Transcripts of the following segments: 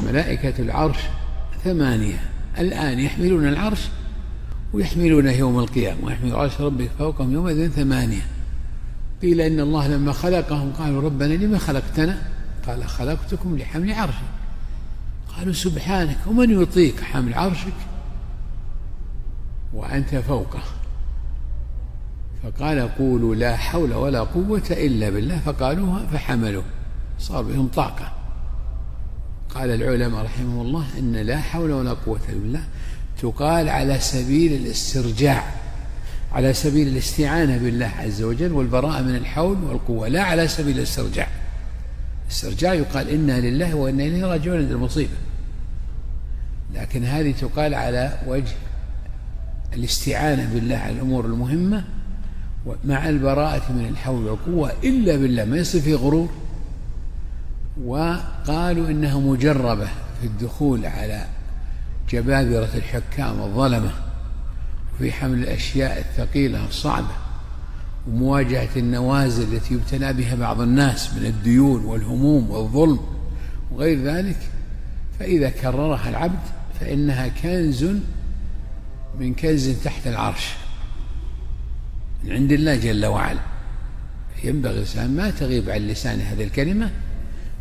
ملائكة العرش 8 الآن يحملون العرش ويحملونه يوم القيامة، ويحمل عرش ربك فوقهم يومئذ 8. قيل إن الله لما خلقهم قالوا ربنا لما خلقتنا؟ قال خلقتكم لحمل عرشك. قالوا سبحانك ومن يطيق حمل عرشك وأنت فوقه؟ فقال قولوا لا حول ولا قوة إلا بالله، فقالوها فحملوا صار بهم طاقة. قال العلماء رحمه الله إن لا حول ولا قوة إلا بالله تقال على سبيل الاسترجاع، على سبيل الاستعانة بالله عز وجل والبراءة من الحول والقوة، لا على سبيل الاسترجاع. الاسترجاع يقال إنا لله وإنا إليه راجعون عند المصيبة، لكن هذه تقال على وجه الاستعانة بالله على الأمور المهمة مع البراءة من الحول والقوة إلا بالله، ما يصير فيه غرور. وقالوا إنها مجربة في الدخول على جبابرة الحكام الظلمة وفي حمل الأشياء الثقيلة الصعبة ومواجهة النوازل التي يبتلى بها بعض الناس من الديون والهموم والظلم وغير ذلك. فإذا كررها العبد فإنها كنز من كنز تحت العرش من عند الله جل وعلا. ينبغي الإنسان ما تغيب عن لسان هذه الكلمة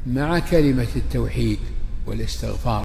مع كلمة التوحيد والاستغفار.